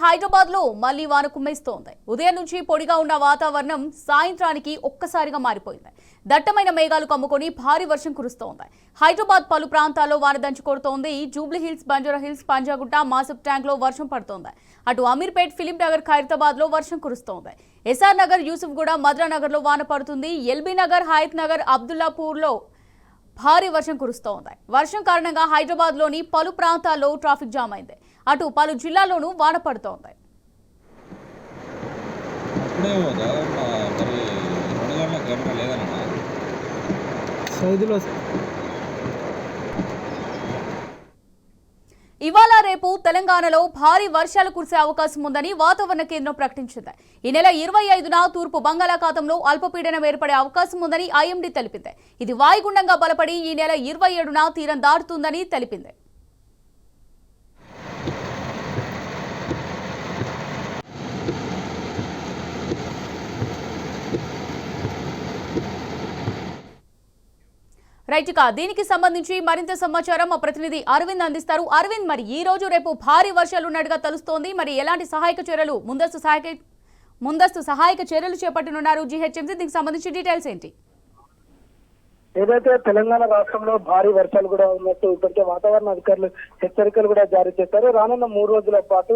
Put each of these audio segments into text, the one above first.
హైదరాబాద్ లో మళ్లీ వాన కుమ్మేస్తోంది. ఉదయం నుంచి పొడిగా ఉన్న వాతావరణం సాయంత్రానికి ఒక్కసారిగా మారిపోయింది. దట్టమైన మేఘాలు కమ్ముకొని భారీ వర్షం కురుస్తోంది. హైదరాబాద్ పలు ప్రాంతాల్లో వాన దంచి కొడుతోంది. జూబ్లీ హిల్స్, బంజారా హిల్స్, పంజాగుట్ట, మాసప్ ట్యాంక్ లో వర్షం పడుతోంది. అటు అమీర్పేట్, ఫిలిం నగర్, ఖైరతాబాద్ లో వర్షం కురుస్తోంది. ఎస్ఆర్ నగర్, యూసుఫ్గూడ, మద్రా నగర్ లో వాన పడుతుంది. ఎల్బీ నగర్, హయత్ నగర్, అబ్దుల్లాపూర్ లో భారీ వర్షం కురుస్తోంది. వర్షం కారణంగా హైదరాబాద్ లోని పలు ప్రాంతాల్లో ట్రాఫిక్ జామ్ అయింది. అటు పలు జిల్లాల్లోనూ వాన పడుతోంది. ఇవాళ రేపు తెలంగాణలో భారీ వర్షాలు కురిసే అవకాశం ఉందని వాతావరణ కేంద్రం ప్రకటించింది. ఈ నెల 25న తూర్పు బంగాళాఖాతంలో అల్పపీడనం ఏర్పడే అవకాశం ఉందని ఐఎండీ తెలిపింది. ఇది వాయుగుండంగా బలపడి ఈ నెల 27న తీరం దాటుతుందని తెలిపింది. రైట్, ఇక దీనికి సంబంధించి మరింత సమాచారం మా ప్రతినిధి అరవింద్ అందిస్తారు. అరవింద్, మరి ఈ రోజు రేపు భారీ వర్షాలు ఉన్నట్టుగా తెలుస్తోంది. మరి ఎలాంటి ముందస్తు సహాయక చర్యలు చేపట్టనున్నారు జీహెచ్ఎంసీ? దీనికి సంబంధించి డీటెయిల్స్ ఏంటి? ఏదైతే తెలంగాణ రాష్ట్రంలో భారీ వర్షాలు కూడా ఉన్నట్టు ఇప్పటికే వాతావరణ అధికారులు హెచ్చరికలు కూడా జారీ చేశారు. రానున్న 3 రోజుల పాటు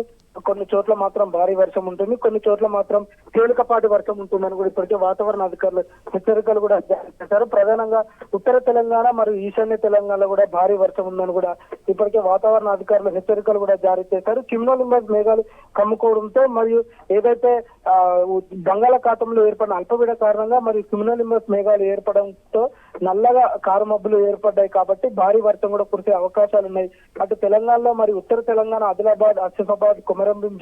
కొన్ని చోట్ల మాత్రం భారీ వర్షం ఉంటుంది, కొన్ని చోట్ల మాత్రం తేలికపాటి వర్షం ఉంటుందని కూడా ఇప్పటికే వాతావరణ అధికారులు హెచ్చరికలు కూడా జారీ చేశారు. ప్రధానంగా ఉత్తర తెలంగాణ మరియు ఈశాన్య తెలంగాణలో కూడా భారీ వర్షం ఉందని కూడా ఇప్పటికే వాతావరణ అధికారులు హెచ్చరికలు కూడా జారీ చేశారు. క్యుములోనింబస్ మేఘాలు కమ్ముకోవడంతో మరియు ఏదైతే బంగాళాఖాతంలో ఏర్పడిన అల్పపీడన కారణంగా మరియు క్యుములోనింబస్ మేఘాలు ఏర్పడంతో నల్లగా కారుమబ్బులు ఏర్పడ్డాయి కాబట్టి భారీ వర్షం కూడా కురిసే అవకాశాలు ఉన్నాయి. అటు తెలంగాణలో మరియు ఉత్తర తెలంగాణ ఆదిలాబాద్, ఆసిఫాబాద్, కొమరంభీం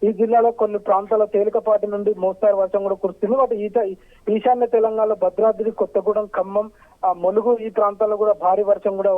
ఈ జిల్లాలో కొన్ని ప్రాంతాల్లో తేలికపాటి నుండి మోస్తారు వర్షం కూడా కురుస్తుంది. వాటి ఈశాన్య తెలంగాణలో భద్రాద్రి, కొత్తగూడెం, ఖమ్మం, ములుగు ఈ ప్రాంతాల్లో కూడా భారీ వర్షం కూడా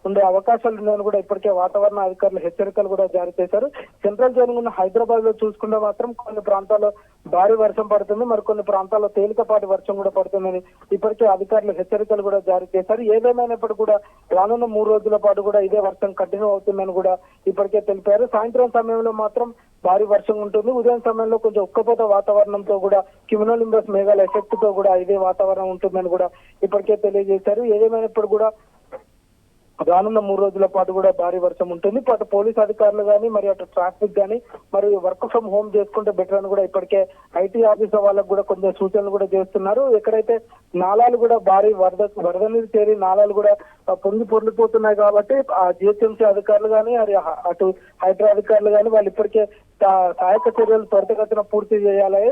ఉండే అవకాశాలు ఉన్నాయని కూడా ఇప్పటికే వాతావరణ అధికారులు హెచ్చరికలు కూడా జారీ చేశారు. సెంట్రల్ జోన్ ఉన్న హైదరాబాద్ లో చూసుకుంటే మాత్రం కొన్ని ప్రాంతాల్లో భారీ వర్షం పడుతుంది, మరికొన్ని ప్రాంతాల్లో తేలికపాటి వర్షం కూడా పడుతుందని ఇప్పటికే అధికారులు హెచ్చరికలు కూడా జారీ చేశారు. ఏదేమైనప్పుడు కూడా రానున్న 3 రోజుల పాటు కూడా ఇదే వర్షం కంటిన్యూ అవుతుందని కూడా ఇప్పటికే తెలిపారు. సాయంత్రం సమయంలో మాత్రం భారీ వర్షం ఉంటుంది. ఉదయం సమయంలో కొంచెం ఉక్కపోత వాతావరణంతో కూడా క్యుములోనింబస్ మేఘాల ఎఫెక్ట్ తో కూడా ఇదే వాతావరణం ఉంటుందని కూడా ఇప్పటికే తెలియజేశారు. ఏదేమైనప్పుడు కూడా రానున్న 3 రోజుల పాటు కూడా భారీ వర్షం ఉంటుంది. అటు పోలీస్ అధికారులు కానీ మరి అటు ట్రాఫిక్ కానీ మరియు వర్క్ ఫ్రం హోమ్ చేసుకుంటే బెటర్ అని కూడా ఇప్పటికే ఐటీ ఆఫీసర్ వాళ్ళకు కూడా కొంచెం సూచనలు కూడా చేస్తున్నారు. ఎక్కడైతే నాలాలు కూడా భారీ వరద నీరు చేరి నాలాలు కూడా పొర్లిపోతున్నాయి కాబట్టి ఆ జిహెచ్ఎంసీ అధికారులు కానీ అటు హైడ్రా అధికారులు కానీ వాళ్ళు ఇప్పటికే సహాయక చర్యలు త్వరితగతిన పూర్తి చేయాలి.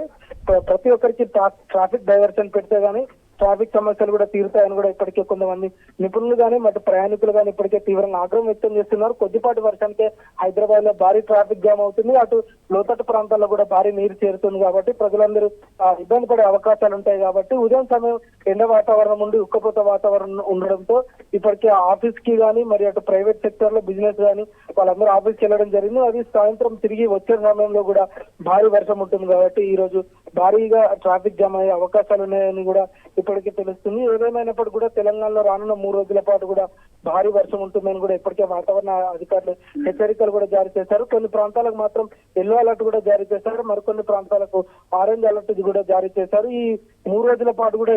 ప్రతి ఒక్కరికి ట్రాఫిక్ డైవర్షన్ పెడితే గానీ ట్రాఫిక్ సమస్యలు కూడా తీరుతాయని కూడా ఇప్పటికే కొంతమంది నిపుణులు కానీ మరియు ప్రయాణికులు కానీ ఇప్పటికే తీవ్రంగా ఆగ్రహం వ్యక్తం చేస్తున్నారు. కొద్దిపాటి వర్షానికే హైదరాబాద్ లో భారీ ట్రాఫిక్ జామ్ అవుతుంది. అటు లోతట్టు ప్రాంతాల్లో కూడా భారీ నీరు చేరుతుంది కాబట్టి ప్రజలందరూ ఇబ్బంది పడే అవకాశాలు ఉంటాయి. కాబట్టి ఉదయం సమయం ఎండ వాతావరణం ఉండి ఉక్కపోత వాతావరణం ఉండడంతో ఇప్పటికే ఆఫీస్ కి కానీ మరి అటు ప్రైవేట్ సెక్టర్ లో బిజినెస్ కానీ వాళ్ళందరూ ఆఫీస్కి వెళ్ళడం జరిగింది. అది సాయంత్రం తిరిగి వచ్చే సమయంలో కూడా భారీ వర్షం ఉంటుంది కాబట్టి ఈ రోజు భారీగా ట్రాఫిక్ జామ్ అయ్యే అవకాశాలు ఉన్నాయని కూడా ఇప్పటికే తెలుస్తుంది. ఏదేమైనప్పుడు కూడా తెలంగాణలో రానున్న 3 రోజుల పాటు కూడా భారీ వర్షం ఉంటుందని కూడా ఇప్పటికే వాతావరణ అధికారులు హెచ్చరికలు కూడా జారీ చేశారు. కొన్ని ప్రాంతాలకు మాత్రం ఎల్లో అలర్ట్ కూడా జారీ చేశారు, మరికొన్ని ప్రాంతాలకు ఆరెంజ్ అలర్ట్ కూడా జారీ చేశారు. ఈ 3 రోజుల పాటు కూడా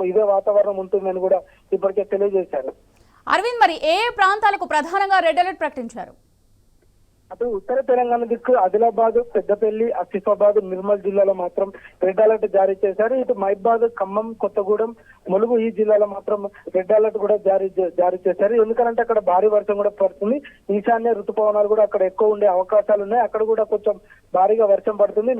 ఇదే వాతావరణం ఉంటుందని కూడా ఇప్పటికే తెలియజేశారు. అరవింద్, మరి ఏ ప్రాంతాలకు ప్రధానంగా రెడ్ అలర్ట్ ప్రకటించారు? అటు ఉత్తర తెలంగాణ దిక్కు ఆదిలాబాద్, పెద్దపల్లి, ఆసిఫాబాద్, నిర్మల్ జిల్లాలో మాత్రం రెడ్ అలర్ట్ జారీ చేశారు. ఇటు మహబూబాద్, ఖమ్మం, కొత్తగూడెం, ములుగు ఈ జిల్లాలో మాత్రం రెడ్ అలర్ట్ కూడా జారీ చేశారు. ఎందుకంటే అక్కడ భారీ వర్షం కూడా పడుతుంది. ఈశాన్య ఋతుపవనాలు కూడా అక్కడ ఎక్కువ ఉండే అవకాశాలు ఉన్నాయి. అక్కడ కూడా కొంచెం భారీగా వర్షం పడుతుంది.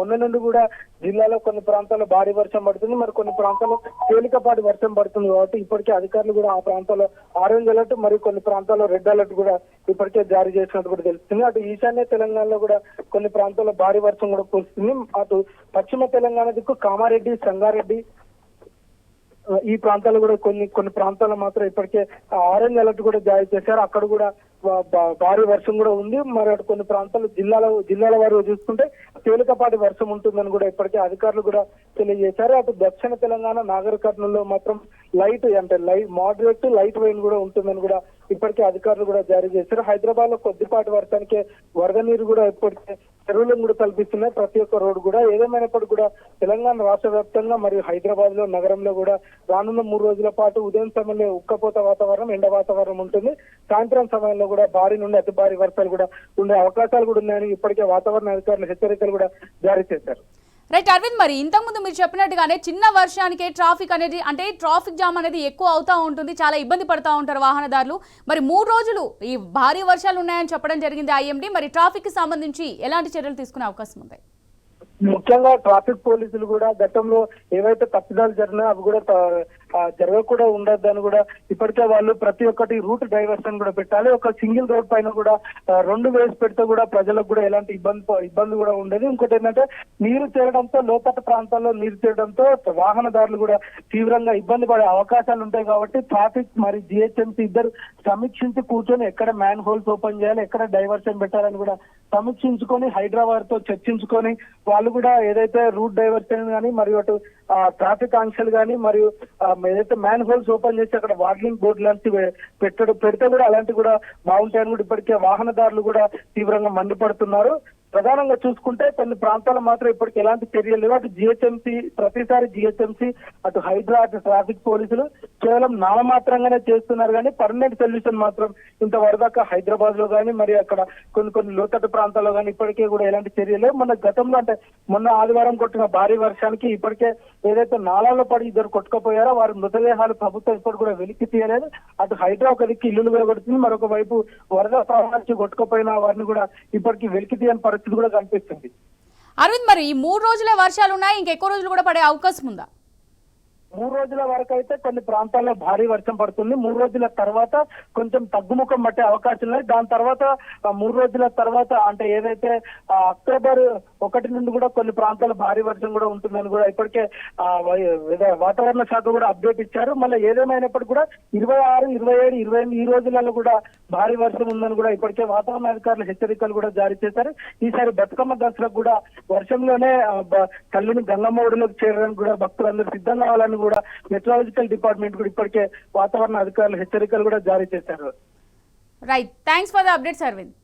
మొన్న నుండి కూడా జిల్లాలో కొన్ని ప్రాంతాల్లో భారీ వర్షం పడుతుంది, మరి కొన్ని ప్రాంతాల్లో తేలికపాటి వర్షం పడుతుంది. కాబట్టి ఇప్పటికే అధికారులు కూడా ఆ ప్రాంతాల్లో ఆరెంజ్ అలర్ట్ మరియు కొన్ని ప్రాంతాల్లో రెడ్ అలర్ట్ కూడా ఇప్పటికే జారీ చేసినట్టు కూడా తెలుస్తుంది. అటు ఈశాన్య తెలంగాణలో కూడా కొన్ని ప్రాంతాల్లో భారీ వర్షం కూడా కురుస్తుంది. అటు పశ్చిమ తెలంగాణ దిక్కు కామారెడ్డి, సంగారెడ్డి, ఈ ప్రాంతాల్లో కూడా కొన్ని ప్రాంతాల్లో మాత్రం ఇప్పటికే ఆరెంజ్ అలర్ట్ కూడా జారీ చేశారు. అక్కడ కూడా భారీ వర్షం కూడా ఉంది. మరి అటు కొన్ని ప్రాంతాలు జిల్లాల వారు చూసుకుంటే తేలికపాటి వర్షం ఉంటుందని కూడా ఇప్పటికే అధికారులు కూడా తెలియజేశారు. అటు దక్షిణ తెలంగాణ నాగర్ కర్నూలులో మాత్రం మోడరేట్ టు లైట్ రెయిన్ కూడా ఉంటుందని కూడా ఇప్పటికే అధికారులు కూడా జారీ చేశారు. హైదరాబాద్ లో కొద్దిపాటి వర్షానికి వరద నీరు కూడా ఇప్పటికే చెరువులను కూడా కల్పిస్తున్నాయి ప్రతి ఒక్క రోడ్డు కూడా. ఏదేమైనప్పటికీ కూడా తెలంగాణ రాష్ట్ర వ్యాప్తంగా మరియు హైదరాబాద్ లో నగరంలో కూడా రానున్న 3 రోజుల పాటు ఉదయం సమయంలో ఉక్కపోత వాతావరణం, ఎండ వాతావరణం ఉంటుంది. సాయంత్రం సమయంలో కూడా భారీ నుండి అతి భారీ వర్షాలు కూడా ఉండే అవకాశాలు కూడా ఉన్నాయని ఇప్పటికే వాతావరణ అధికారులు హెచ్చరికలు కూడా జారీ చేశారు. రైట్ అరవింద్, మరి ఇంతకుముందు మీరు చెప్పినట్టుగానే చిన్న వర్షానికే ట్రాఫిక్ అనేది ట్రాఫిక్ జామ్ అనేది ఎక్కువ అవుతా ఉంటుంది, చాలా ఇబ్బంది పడతా ఉంటారు వాహనదారులు. మరి 3 రోజులు ఈ భారీ వర్షాలు ఉన్నాయని చెప్పడం జరిగింది ఐఎండీ. మరి ట్రాఫిక్ కి సంబంధించి ఎలాంటి చర్యలు తీసుకునే అవకాశం ఉంది? ముఖ్యంగా ట్రాఫిక్ పోలీసులు కూడా గతంలో ఏవైతే తప్పిదాలు జరిగినాయో అవి కూడా జరగకుండా ఉండొద్దని కూడా ఇప్పటికే వాళ్ళు ప్రతి ఒక్కటి రూట్ డైవర్షన్ కూడా పెట్టాలి. ఒక సింగిల్ రోడ్ పైన కూడా 2 వేసి పెడితే కూడా ప్రజలకు కూడా ఎలాంటి ఇబ్బంది కూడా ఉండదు. ఇంకోటి ఏంటంటే నీరు చేరడంతో లోతట్టు ప్రాంతాల్లో నీరు చేరడంతో వాహనదారులు కూడా తీవ్రంగా ఇబ్బంది పడే అవకాశాలు ఉంటాయి. కాబట్టి ట్రాఫిక్ మరి జిహెచ్ఎంసీ ఇద్దరు సమీక్షించి కూర్చొని ఎక్కడ మ్యాన్ హోల్స్ ఓపెన్ చేయాలి, ఎక్కడ డైవర్షన్ పెట్టాలని కూడా సమీక్షించుకొని హైదరాబాద్ తో చర్చించుకొని వాళ్ళు కూడా ఏదైతే రూట్ డైవర్షన్ కానీ మరియు అటు ట్రాఫిక్ ఆంక్షలు కానీ మరియు ఏదైతే మ్యాన్ హోల్స్ ఓపెన్ చేసి అక్కడ వార్నింగ్ బోర్డు లాంటివి పెడితే కూడా అలాంటివి కూడా బాగుంటాయని కూడా ఇప్పటికే వాహనదారులు కూడా తీవ్రంగా మండిపడుతున్నారు. ప్రధానంగా చూసుకుంటే కొన్ని ప్రాంతాలు మాత్రం ఇప్పటికి ఎలాంటి చర్యలు లేవు. అటు ప్రతిసారి జిహెచ్ఎంసీ అటు హైడ్రా అటు ట్రాఫిక్ పోలీసులు కేవలం నామమాత్రంగానే చేస్తున్నారు కానీ పర్మనెంట్ సొల్యూషన్ మాత్రం ఇంతవరదాకా హైదరాబాద్ లో కానీ మరి అక్కడ కొన్ని లోతట్టు ప్రాంతాల్లో కానీ ఇప్పటికే కూడా ఎలాంటి చర్యలు లేవు. మన గతంలో అంటే మొన్న ఆదివారం కొట్టిన భారీ వర్షానికి ఇప్పటికే ఏదైతే నాలాలో పడి ఇద్దరు కొట్టుకుపోయారో వారి మృతదేహాలు ప్రభుత్వం ఇప్పుడు కూడా వెలికి తీయలేదు. అటు హైడ్రా ఒక దిక్కు ఇల్లులు వేయబడుతుంది, మరొక వైపు వరద ప్రవాహానికి కొట్టుకుపోయిన వారిని కూడా ఇప్పటికీ వెలికి తీయని పరిస్థితి కూడా కనిపిస్తుంది. అరవింద్, మరి ఈ 3 రోజులే వర్షాలు ఉన్నాయి, ఇంకెక్కువ రోజులు కూడా పడే అవకాశం ఉందా? 3 రోజుల వరకు అయితే కొన్ని ప్రాంతాల్లో భారీ వర్షం పడుతుంది. 3 రోజుల తర్వాత కొంచెం తగ్గుముఖం పట్టే అవకాశం ఉన్నాయి. దాని తర్వాత 3 రోజుల తర్వాత అంటే ఏదైతే అక్టోబర్ 1 నుండి కూడా కొన్ని ప్రాంతాల్లో భారీ వర్షం కూడా ఉంటుందని కూడా ఇప్పటికే వాతావరణ శాఖ కూడా అప్డేట్ ఇచ్చారు. మళ్ళీ ఏదేమైనప్పటికీ కూడా 26, 27, 28 ఈ రోజులలో కూడా భారీ వర్షం ఉందని కూడా ఇప్పటికే వాతావరణ అధికారులు హెచ్చరికలు కూడా జారీ చేశారు. ఈసారి బతుకమ్మ దసరకు కూడా వర్షంలోనే తల్లిని గంగమ్మ ఒడిలోకి చేరడానికి కూడా భక్తులందరూ సిద్ధంగా కావాలని కూడా మెట్రాలజికల్ డిపార్ట్మెంట్ కూడా ఇప్పటికే వాతావరణ అధికారులు హెచ్చరికలు కూడా జారీ చేశారు. Right, thanks for the updates Arvind.